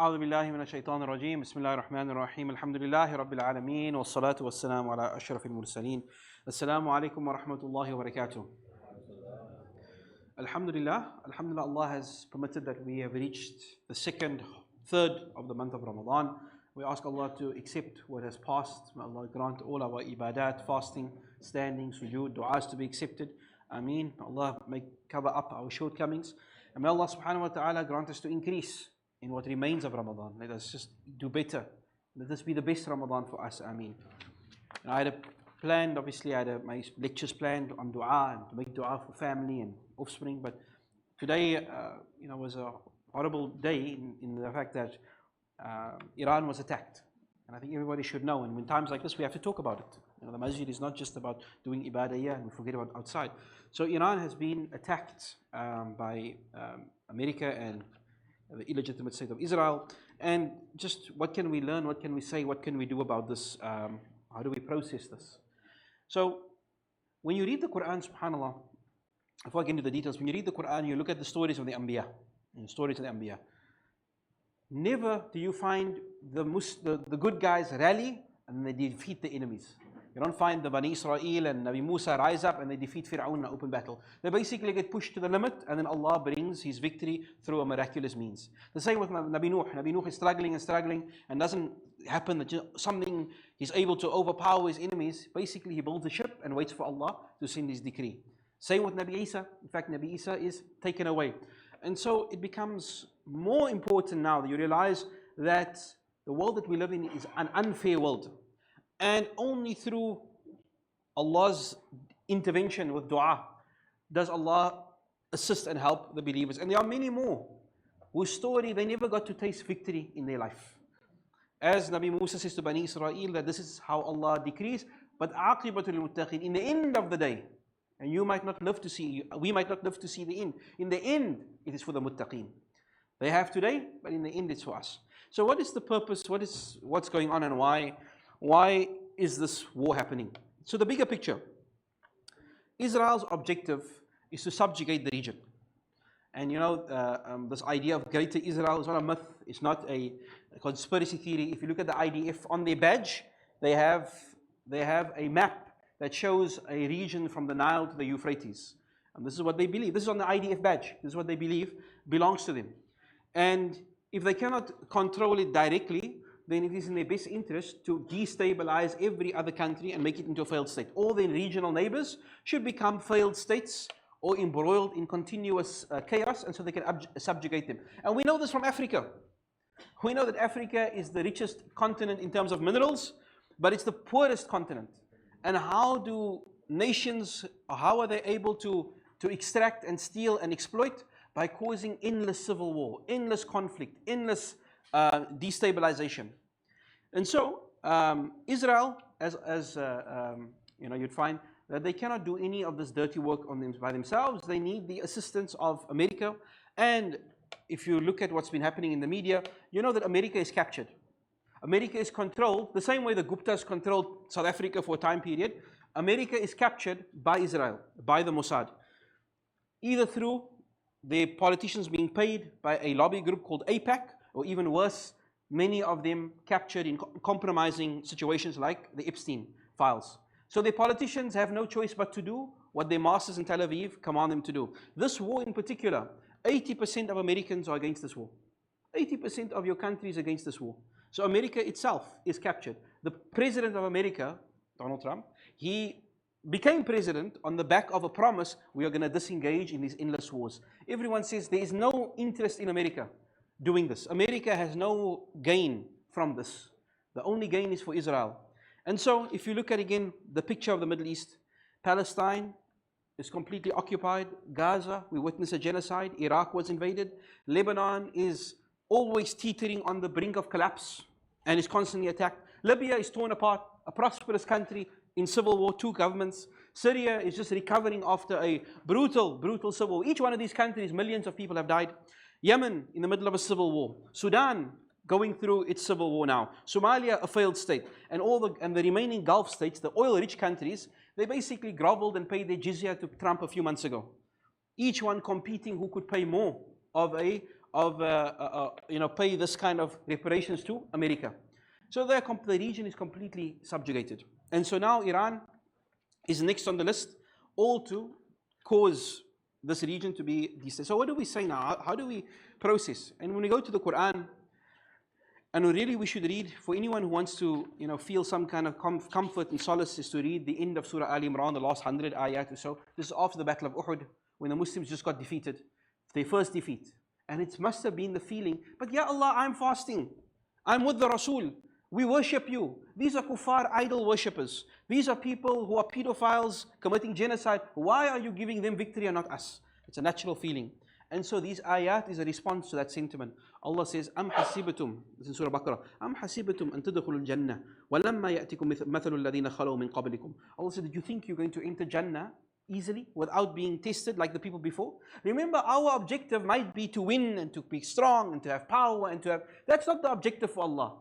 أعوذ بالله من الشيطان الرجيم بسم الله الرحمن الرحيم الحمد لله رب العالمين والصلاة والسلام على أشرف المرسلين السلام عليكم ورحمة الله وبركاته. Alhamdulillah, Allah has permitted that we have reached the third of the month of Ramadan. We ask Allah to accept what has passed. May Allah grant all our ibadat, fasting, standing, sujood, du'as to be accepted. Ameen. May Allah cover up our shortcomings. And may Allah subhanahu wa ta'ala grant us to increase in what remains of Ramadan. Let us just do better. Let this be the best Ramadan for us. Ameen. I had planned, obviously, I had my lectures planned on dua and to make dua for family and offspring. But today, was a horrible day in the fact that Iran was attacked. And I think everybody should know. And in times like this, we have to talk about it. The Masjied is not just about doing ibadah here and we forget about outside. So Iran has been attacked by America and the illegitimate state of Israel. And just what can we learn? What can we say? What can we do about this? How do we process this? So when you read the Quran, subhanAllah, before I get into the details, when you read the Quran, you look at the stories of the Anbiya. Never do you find the good guys rally and they defeat the enemies. You don't find the Bani Israel and Nabi Musa rise up and they defeat Fir'aun in an open battle. They basically get pushed to the limit and then Allah brings His victory through a miraculous means. The same with Nabi Nuh. Nabi Nuh is struggling and doesn't happen that something he's able to overpower his enemies. Basically he builds a ship and waits for Allah to send His decree. Same with Nabi Isa. In fact, Nabi Isa is taken away. And so it becomes more important now that you realize that the world that we live in is an unfair world. And only through Allah's intervention with dua does Allah assist and help the believers. And there are many more whose story they never got to taste victory in their life. As Nabi Musa says to Bani Israel that this is how Allah decrees, but aqibatul muttaqin, in the end of the day, and we might not live to see the end. In the end, it is for the muttaqin. They have today, but in the end it's for us. So what is the purpose? What's going on and why is this war happening? So the bigger picture, Israel's objective is to subjugate the region. And this idea of Greater Israel is not a myth, it's not a conspiracy theory. If you look at the IDF on their badge, they have a map that shows a region from the Nile to the Euphrates. And this is what they believe. This is on the IDF badge. This is what they believe belongs to them. And if they cannot control it directly, then it is in their best interest to destabilize every other country and make it into a failed state. All their regional neighbors should become failed states or embroiled in continuous chaos, and so they can subjugate them. And we know this from Africa. We know that Africa is the richest continent in terms of minerals, but it's the poorest continent. And how do nations, how are they able to extract and steal and exploit? By causing endless civil war, endless conflict, endless destabilization. And so Israel, you'd find that they cannot do any of this dirty work by themselves. They need the assistance of America. And if you look at what's been happening in the media, you know that America is captured. America is controlled the same way the Guptas controlled South Africa for a time period. America is captured by Israel, by the Mossad, either through the politicians being paid by a lobby group called AIPAC, or even worse, many of them captured in compromising situations like the Epstein files. So the politicians have no choice but to do what their masters in Tel Aviv command them to do. This war in particular, 80% of Americans are against this war. 80% of your country is against this war. So America itself is captured. The president of America, Donald Trump, he became president on the back of a promise: we are going to disengage in these endless wars. Everyone says there is no interest in America doing this. America has no gain from this. The only gain is for Israel. And so if you look at again the picture of the Middle East, Palestine is completely occupied. Gaza, we witness a genocide. Iraq was invaded. Lebanon is always teetering on the brink of collapse and is constantly attacked. Libya is torn apart, a prosperous country in civil war, 2 governments. Syria is just recovering after a brutal civil war. Each one of these countries, millions of people have died. Yemen in the middle of a civil war. Sudan going through its civil war now. Somalia, a failed state. And the remaining Gulf states, the oil-rich countries, they basically groveled and paid their jizya to Trump a few months ago. Each one competing who could pay more of pay this kind of reparations to America. So the region is completely subjugated. And so now Iran is next on the list, all to cause this region to be destabilized. So what do we say now? How do we process? And when we go to the Quran, and we should read, for anyone who wants to feel some kind of comfort and solace, is to read the end of Surah Al Imran, the last 100 ayat or so. This is after the Battle of Uhud, when the Muslims just got defeated, their first defeat. And it must have been the feeling, but Ya Allah, I'm fasting, I'm with the Rasul, we worship you. These are kuffar idol worshippers. These are people who are pedophiles committing genocide. Why are you giving them victory and not us? It's a natural feeling. And so these ayat is a response to that sentiment. Allah says, Am hasibatum, this is in Surah Baqarah, Am hasibatum an tadkhulul jannah, walamma ya'tikum mathalul ladina khalu min qablikum. Allah said, did you think you're going to enter Jannah easily without being tested like the people before? Remember, our objective might be to win and to be strong and to have power and to have, that's not the objective for Allah.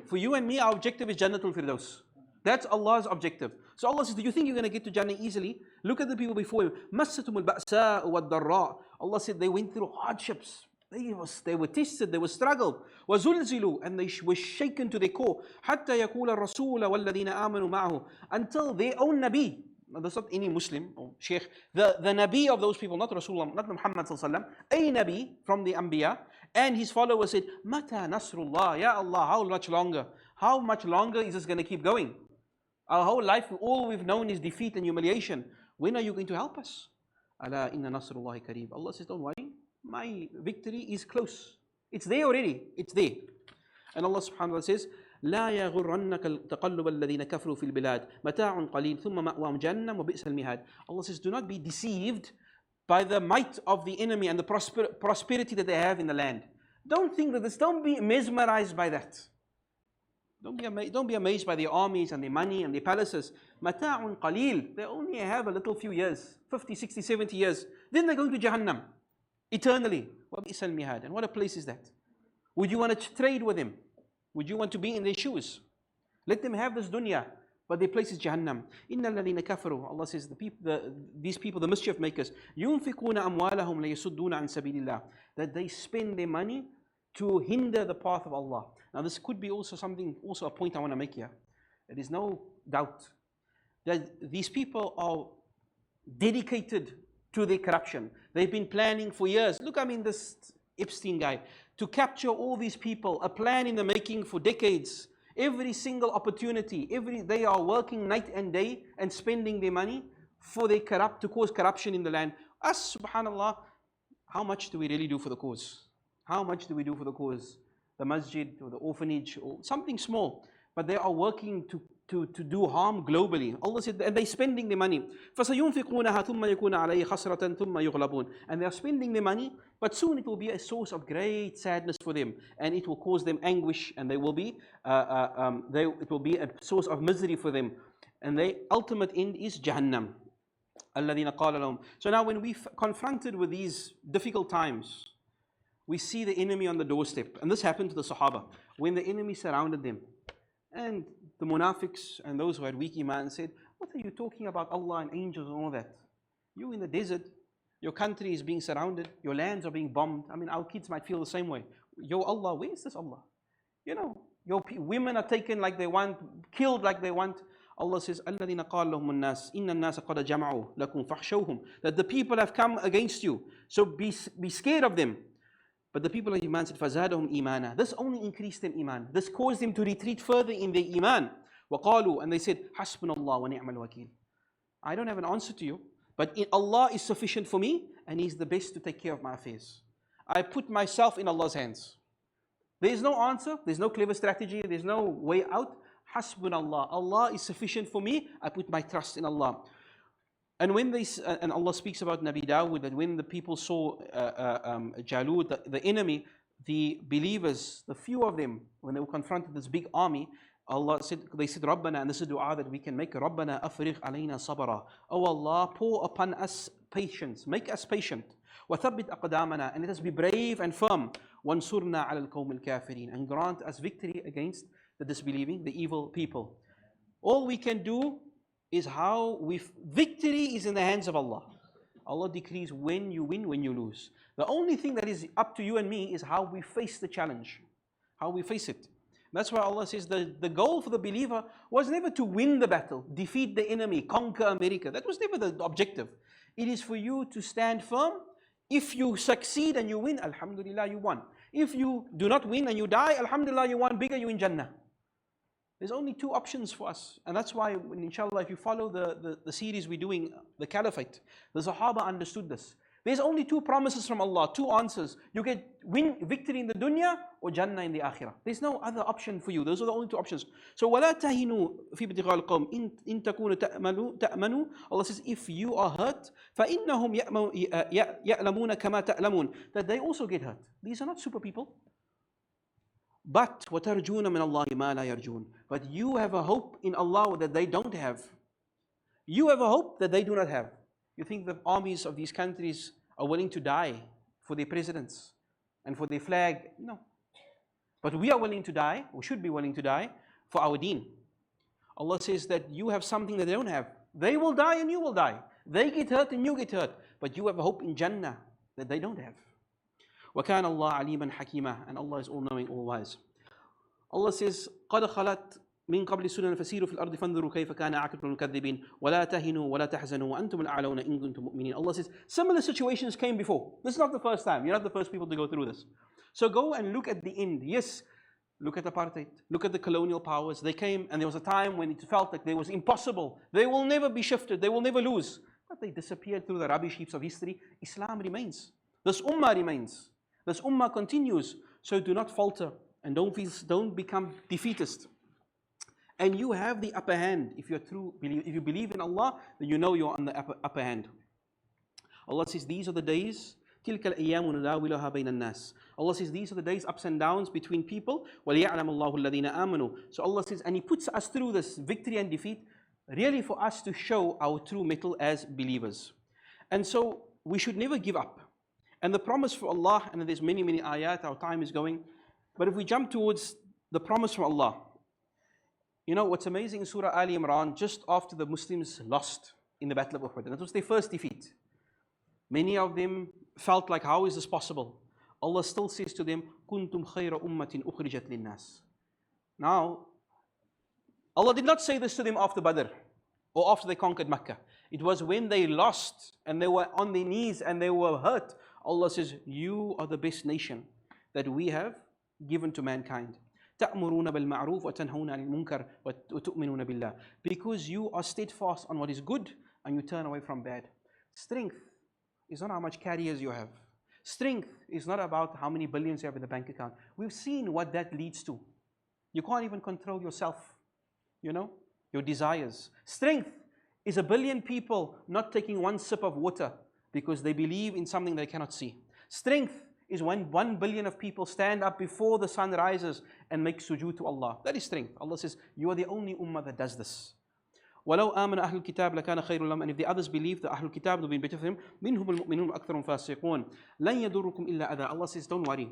For you and me, our objective is Jannatul Firdaus. That's Allah's objective. So Allah says, do you think you're going to get to Jannah easily? Look at the people before you. Massatumul ba'sa wa darra. Allah said they went through hardships. They were tested, they were struggled. وَزُلْزِلُوا, and they were shaken to their core. حَتَّى يَقُولَ الرَّسُولَ وَالَّذِينَ آمَنُوا مَعَهُ, until their own Nabi, that's not any Muslim or Sheikh, the Nabi of those people, not Rasulullah, not Muhammad sallallahu alaihi wasallam, a Nabi from the Anbiya, and his followers said, Mata Nasrullah, Ya Allah, how much longer? How much longer is this going to keep going? Our whole life, all we've known is defeat and humiliation. When are you going to help us? Ala inna Nasrullahi kareeb. Allah says, don't worry, my victory is close. It's there already, it's there. And Allah subhanahu wa ta'ala says, لا يغرنك تقلب الذين كفروا في البلاد متاع قليل ثم مأواهم جهنم وبئس المهاد. Allah says, do not be deceived by the might of the enemy and the prosperity that they have in the land. Don't think that this, don't be mesmerized by that. Don't be amazed by their armies and their money and their palaces. متاع قليل, they only have a little few years, 50, 60, 70 years. Then they're going to Jahannam, eternally. وبئس المهاد. And what a place is that? Would you want to trade with them? Would you want to be in their shoes? Let them have this dunya, but their place is Jahannam. إِنَّ الَّذِينَ كَفَرُوا. Allah says, these people, the mischief makers, يُنْفِقُونَ أَمْوَالَهُمْ لَيَسُدُّونَ عَنْ سَبِيلِ اللَّهِ, that they spend their money to hinder the path of Allah. Now this could be also a point I want to make here. There is no doubt that these people are dedicated to their corruption. They've been planning for years. Look, this Epstein guy, to capture all these people, a plan in the making for decades. Every single opportunity, they are working night and day and spending their money to cause corruption in the land. Us, subhanallah, how much do we really do for the cause? How much do we do for the cause? The masjid or the orphanage or something small, but they are working to do harm globally. Allah said, and they're spending their money. فَسَيُنْفِقُونَهَا ثُمَّ يَكُونَ عَلَيْهِ خَسْرَةً ثُمَّ يُغْلَبُونَ. And they are spending their money, but soon it will be a source of great sadness for them, and it will cause them anguish, and it will be a source of misery for them, and the ultimate end is Jahannam. الَّذِينَ قَالَ لَهُمْ. So now when we confronted with these difficult times, we see the enemy on the doorstep. And this happened to the Sahaba. When the enemy surrounded them, and the munafiqs and those who had weak iman said, what are you talking about Allah and angels and all that? You in the desert, your country is being surrounded, your lands are being bombed. Our kids might feel the same way. Yo Allah, where is this Allah? Your women are taken like they want, killed like they want. Allah says, الَّذِينَ قَالَ لَهُمُ النَّاسِ إِنَّ النَّاسَ قَدْ جَمَعُوا لَكُمْ فَاخْشَوْهُمْ. That the people have come against you, so be scared of them. But the people of Iman said, فَزَادَهُمْ إِيمَانًا. This only increased them Iman. This caused them to retreat further in their Iman. وَقَالُوا, and they said, حَسْبُنَ اللَّهُ وَنِعْمَ الْوَكِيلُ. I don't have an answer to you, but Allah is sufficient for me, and He's the best to take care of my affairs. I put myself in Allah's hands. There is no answer, there's no clever strategy, there's no way out. حَسْبُنَ اللَّهُ. Allah is sufficient for me, I put my trust in Allah. And when and Allah speaks about Nabi Dawud, that when the people saw Jalut, the enemy, the believers, the few of them, when they were confronted this big army, they said, Rabbana, and this is a dua that we can make, Rabbana afrigh alayna sabara. Oh Allah, pour upon us patience, make us patient. وَثَبِّتْ أَقْدَامَنَا, and let us be brave and firm. وَانْصُرْنَا عَلَى الْقَوْمِ الْكَافِرِينَ, and grant us victory against the disbelieving, the evil people. All we can do is victory is in the hands of Allah. Allah decrees when you win, when you lose. The only thing that is up to you and me is how we face the challenge, how we face it. That's why Allah says the goal for the believer was never to win the battle, defeat the enemy, conquer America. That was never the objective. It is for you to stand firm. If you succeed and you win, alhamdulillah, you won. If you do not win and you die, alhamdulillah, you won bigger, you in Jannah. There's only two options for us. And that's why, inshallah, if you follow the series we're doing, the Caliphate, the Sahaba understood this. There's only two promises from Allah, two answers. You get victory in the dunya or Jannah in the akhirah. There's no other option for you. Those are the only two options. So, وَلَا تَهِنُوا فِي ابْتِغَاءِ الْقَوْمِ إِن تَكُونُوا تَأْمَنُوا. Allah says, if you are hurt, فَإِنَّهُمْ يَأْلَمُونَ كَمَا تَأْلَمُونَ. That they also get hurt. These are not super people. But وَتَرْجُونَ مِنَ اللَّهِ مَا لَا يَرْجُونَ. But you have a hope in Allah that they don't have. You have a hope that they do not have. You think the armies of these countries are willing to die for their presidents and for their flag? No. But we are willing to die, we should be willing to die for our deen. Allah says that you have something that they don't have. They will die and you will die. They get hurt and you get hurt. But you have a hope in Jannah that they don't have. وَكَانَ اللَّهُ عَلِيمًا حَكِيمًا. And Allah is all-knowing, all-wise. Allah says, قَدْ خَلَتْ من قبل السنن فسيروا في الأرض فانظروا كيف كان عاقبة المكذبين ولا تهنوا ولا تحزنوا وأنتم الأعلون إن كنتم مؤمنين. Allah says, similar situations came before. This is not the first time. You're not the first people to go through this. So go and look at the end. Yes, look at apartheid. Look at the colonial powers. They came and there was a time when it felt like they was impossible. They will never be shifted. They will never lose. But they disappeared through the rubbish heaps of history. Islam remains. This ummah remains. This ummah continues. So do not falter and don't become defeatist. And you have the upper hand. If you believe in Allah, then you know you're on the upper hand. Allah says, these are the days. تِلْكَ الْأَيَّامُ نُدَاوِلُهَا بَيْنَ النَّاسِ. Allah says, these are the days, ups and downs between people. وَلِيَعْلَمَ اللَّهُ الَّذِينَ آمَنُوا. So Allah says, and He puts us through this victory and defeat, really for us to show our true mettle as believers. And so, we should never give up. And the promise for Allah, and there's many, many ayat, our time is going. But if we jump towards the promise from Allah, you know what's amazing in Surah Ali Imran, just after the Muslims lost in the Battle of Uhud, and that was their first defeat. Many of them felt like, how is this possible? Allah still says to them, كُنْتُمْ خَيْرَ أُمَّةٍ أُخْرِجَتْ لِلنَّاسِ. Now, Allah did not say this to them after Badr, or after they conquered Mecca. It was when they lost, and they were on their knees, and they were hurt. Allah says, you are the best nation that we have given to mankind. تأمرون بالمعروف وتنهون عن المنكر وتؤمنون بالله. Because you are steadfast on what is good and you turn away from bad. Strength is not how much carriers you have. Strength is not about how many billions you have in the bank account. We've seen what that leads to. You can't even control yourself, you know, your desires. Strength is 1 billion people not taking one sip of water because they believe in something they cannot see. Strength is when 1 billion of people stand up before the sun rises and make sujood to Allah. That is strength. Allah says, you are the only ummah that does this. وَلَوْ آمَنَ أَهْلُ الْكِتَابِ لَكَانَ خَيْرٌ لَهُمْ. And if the others believe, the Ahlul Kitab will be better for them. مِنْهُمُ الْمُؤْمِنُونَ أَكْثَرُهُمْ فَاسِقُونَ لَنْ يَضُرُّكُمْ إِلَّا أَذًى. Allah says, don't worry.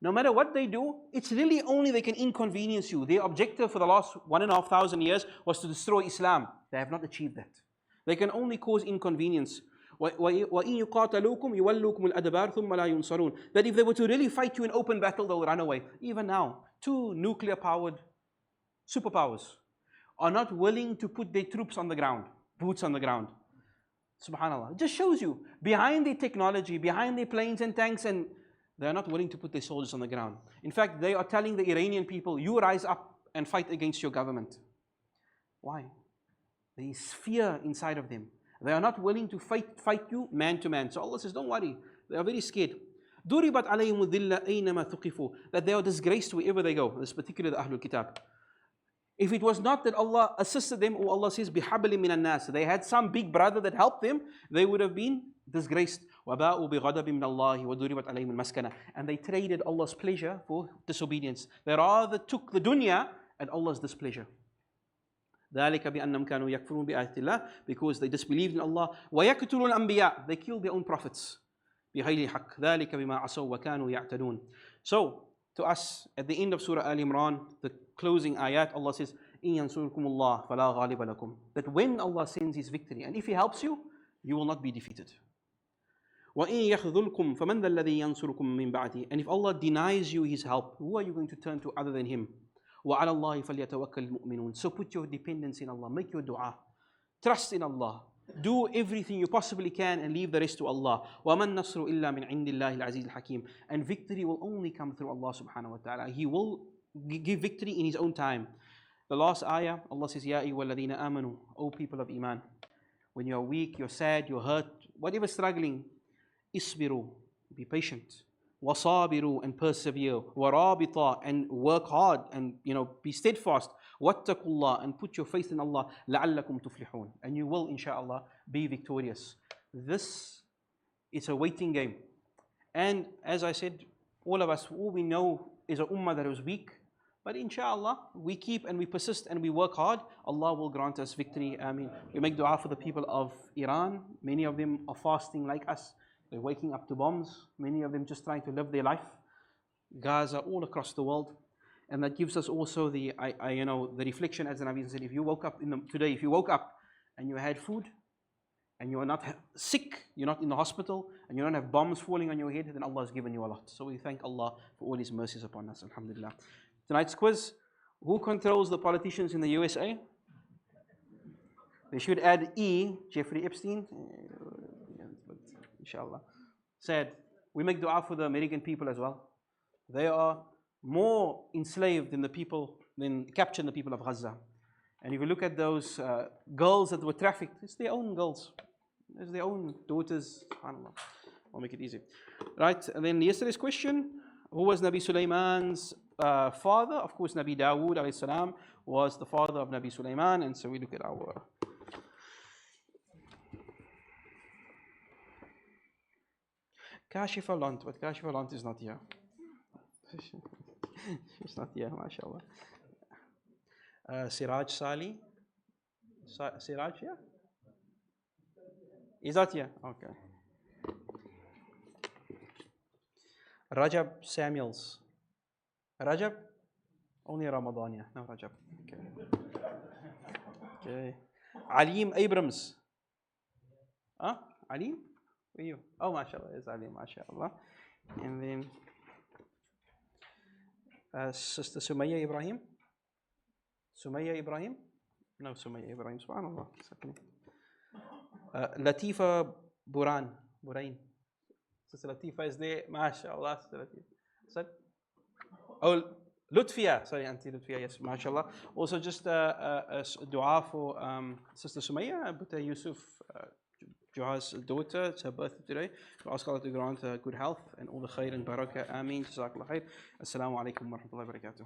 No matter what they do, it's really only they can inconvenience you. Their objective for the last 1,500 years was to destroy Islam. They have not achieved that. They can only cause inconvenience. وَإِن يُقَاتَلُوكُمْ يُوَلُّوكُمُ الْأَدْبَارَ ثُمَّ لَا يُنصَرُونَ. That if they were to really fight you in open battle, they will run away. Even now, 2 nuclear-powered superpowers are not willing to put their troops on the ground, boots on the ground. Subhanallah. It just shows you, behind the technology, behind the planes and tanks, and they are not willing to put their soldiers on the ground. In fact, they are telling the Iranian people, you rise up and fight against your government. Why? There is fear inside of them. They are not willing to fight you man to man. So Allah says, don't worry. They are very scared. ضُرِبَتْ عَلَيْهِمُ الذِّلَّ أَيْنَمَا ثُقِفُوا. That they are disgraced wherever they go. This particularly the Ahlul Kitab. If it was not that Allah assisted them, or Allah says, بِحَبْلٍ مِنَ النَّاسِ, they had some big brother that helped them, they would have been disgraced. وَبَاءُوا بِغَضَبٍ مِنَ اللَّهِ وَضُرِبَتْ عَلَيْهِمُ الْمَسْكَنَةِ. And they traded Allah's pleasure for disobedience. They rather took the dunya at Allah's displeasure. ذَلِكَ بِأَنَّمْ كَانُوا يَكْفُرُونَ بِآيَاتِ اللَّهِ. Because they disbelieved in Allah. وَيَقْتُلُونَ الْأَنْبِيَاءَ. They killed their own prophets. بِغَيْرِ حَقٍّ ذَلِكَ بِمَا عَصَوْا وَكَانُوا يَعْتَدُونَ. So, to us, at the end of Surah Al Imran, the closing ayat, Allah says, إِن يَنْصُرْكُمُ اللَّهُ فَلَا غَالِبَ لَكُمْ. That when Allah sends His victory, and if He helps you, you will not be defeated. وَإِن يَخْذُلْكُمْ فَمَنْ ذَا الَّذِي يَنْصُرُكُم مِّن بَعْدِهِ. And if Allah denies you His help, who are you going to turn to other than Him? وَعَلَى اللَّهِ فَلْيَتَوَكَّلِ الْمُؤْمِنُونَ. So put your dependence in Allah, make your dua, trust in Allah, do everything you possibly can and leave the rest to Allah. وَمَا النَّصْرُ إِلَّا مِنْ عِنْدِ اللَّهِ الْعَزِيزِ الْحَكِيمِ. And victory will only come through Allah subhanahu wa ta'ala. He will give victory in His own time. The last ayah, Allah says, يَا أَيُّهَا الَّذِينَ آمَنُوا, O people of Iman. When you're weak, you're sad, you're hurt, whatever struggling, isbiru, be patient. وَصَابِرُوا, and persevere. وَرَابِطَا, and work hard, and be steadfast. وَاتَّقُوا اللَّهَ, and put your faith in Allah. لَعَلَّكُمْ تُفْلِحُونَ, and you will, inshaAllah, be victorious. This is a waiting game. And as I said, all of us, all we know is a ummah that is weak. But inshaAllah, we keep and we persist and we work hard, Allah will grant us victory. Ameen. We make dua for the people of Iran. Many of them are fasting like us. They're waking up to bombs. Many of them just trying to live their life. Gaza, all across the world. And that gives us also the reflection, as the Nabi said, if you woke up today, if you woke up and you had food, and you are not sick, you're not in the hospital, and you don't have bombs falling on your head, then Allah has given you a lot. So we thank Allah for all His mercies upon us. Alhamdulillah. Tonight's quiz: who controls the politicians in the USA? They should add E, Jeffrey Epstein. Inshallah. Sad. We make dua for the American people as well. They are more enslaved than captured the people of Gaza. And if you look at those girls that were trafficked, it's their own girls. It's their own daughters. SubhanAllah. I'll make it easy. Right, and then yesterday's question: who was Nabi Sulaiman's father? Of course, Nabi Dawood alayhi salam was the father of Nabi Sulaiman. And so we look at our Kashifa Lant, but Kashifa Lant is not here. She's not here, mashallah. Siraj Sali. Siraj here? Is that here? Okay. Rajab Samuels. Rajab? Only Ramadan, yeah. No Rajab. Okay. Okay. Alim Abrams. Huh? Alim? Where are you? Oh, mashallah. It's Alim, mashallah. And then Sister Sumaya Ibrahim. Sumaya Ibrahim? No, Sumaya Ibrahim. SubhanAllah. Latifa Burain. Sister Latifa is there. MashaAllah. Sister Latifa. Oh, Lutfia. Sorry, Auntie Lutfia. Yes, MashaAllah. Also, just a dua for Sister Sumaya, Buta Yusuf, Joha's daughter. It's her birthday today. We ask Allah to grant her good health and all the khair and barakah. Ameen. Jazakallah khair. Assalamu alaikum wa rahmatullahi wa barakatuh.